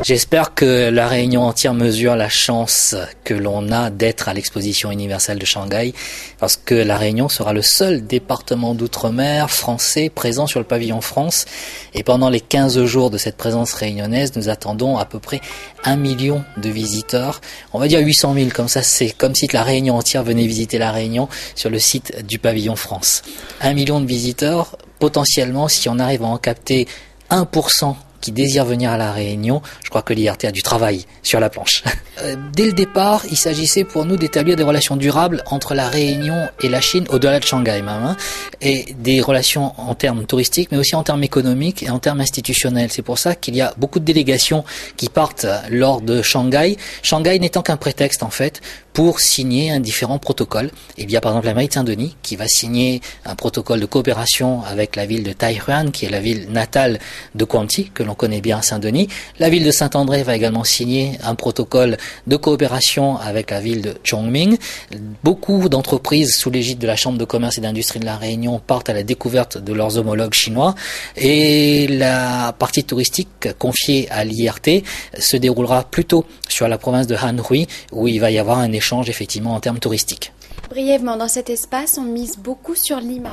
J'espère que la Réunion entière mesure la chance que l'on a d'être à l'exposition universelle de Shanghai, parce que la Réunion sera le seul département d'outre-mer français présent sur le pavillon France. Et pendant les 15 jours de cette présence réunionnaise, nous attendons à peu près 1 million de visiteurs. On va dire 800 000, comme ça c'est comme si la Réunion entière venait visiter la Réunion sur le site du pavillon France. 1 million de visiteurs, potentiellement, si on arrive à en capter 1% qui désirent venir à la Réunion, je crois que l'IRT a du travail sur la planche. Dès le départ, il s'agissait pour nous d'établir des relations durables entre la Réunion et la Chine, au-delà de Shanghai même, et des relations en termes touristiques, mais aussi en termes économiques et en termes institutionnels. C'est pour ça qu'il y a beaucoup de délégations qui partent lors de Shanghai. Shanghai n'étant qu'un prétexte, en fait, pour signer un différent protocole. Il y a par exemple la mairie de Saint-Denis qui va signer un protocole de coopération avec la ville de Taïhuan, qui est la ville natale de Quang Tri, que l'on connaît bien à Saint-Denis. La ville de Saint-André va également signer un protocole de coopération avec la ville de Chongming. Beaucoup d'entreprises sous l'égide de la Chambre de commerce et d'industrie de la Réunion partent à la découverte de leurs homologues chinois. Et la partie touristique confiée à l'IRT se déroulera plutôt sur la province de Anhui, où il va y avoir un échange effectivement en termes touristiques. Brièvement, dans cet espace, on mise beaucoup sur l'image.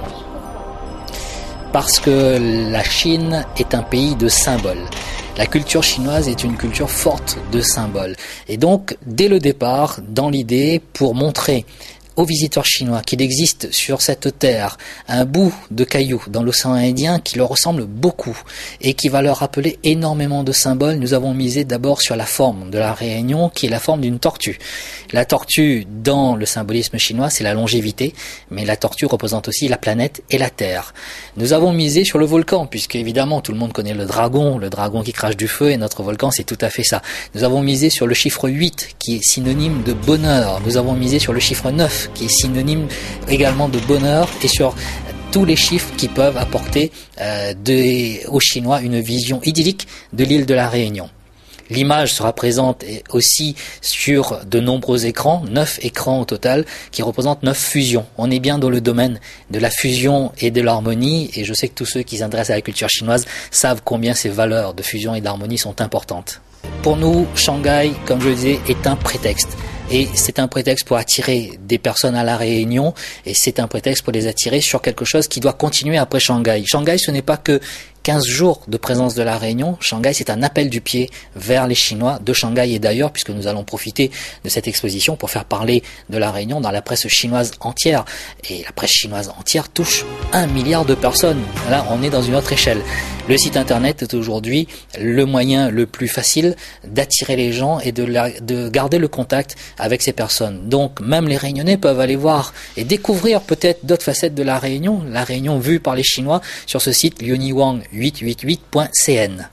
Parce que la Chine est un pays de symboles. La culture chinoise est une culture forte de symboles. Et donc, dès le départ, dans l'idée, pour montrer aux visiteurs chinois qu'il existe sur cette terre un bout de caillou dans l'océan Indien qui leur ressemble beaucoup et qui va leur rappeler énormément de symboles, nous avons misé d'abord sur la forme de la Réunion qui est la forme d'une tortue. La tortue, dans le symbolisme chinois, c'est la longévité, mais la tortue représente aussi la planète et la Terre. Nous avons misé sur le volcan, puisque évidemment tout le monde connaît le dragon qui crache du feu, et notre volcan c'est tout à fait ça. Nous avons misé sur le chiffre 8 qui est synonyme de bonheur. Nous avons misé sur le chiffre 9 qui est synonyme également de bonheur, et sur tous les chiffres qui peuvent apporter aux Chinois une vision idyllique de l'île de la Réunion. L'image sera présente aussi sur de nombreux écrans, 9 écrans au total, qui représentent 9 fusions. On est bien dans le domaine de la fusion et de l'harmonie, et je sais que tous ceux qui s'intéressent à la culture chinoise savent combien ces valeurs de fusion et d'harmonie sont importantes. Pour nous, Shanghai, comme je le disais, est un prétexte. Et c'est un prétexte pour attirer des personnes à la Réunion, et c'est un prétexte pour les attirer sur quelque chose qui doit continuer après Shanghai. Shanghai, ce n'est pas que 15 jours de présence de la Réunion. Shanghai, c'est un appel du pied vers les Chinois de Shanghai et d'ailleurs, puisque nous allons profiter de cette exposition pour faire parler de la Réunion dans la presse chinoise entière. Et la presse chinoise entière touche 1 milliard de personnes. Là, on est dans une autre échelle. Le site internet est aujourd'hui le moyen le plus facile d'attirer les gens et de garder le contact avec ces personnes. Donc, même les Réunionnais peuvent aller voir et découvrir peut-être d'autres facettes de la Réunion vue par les Chinois sur ce site liuniwang888.cn.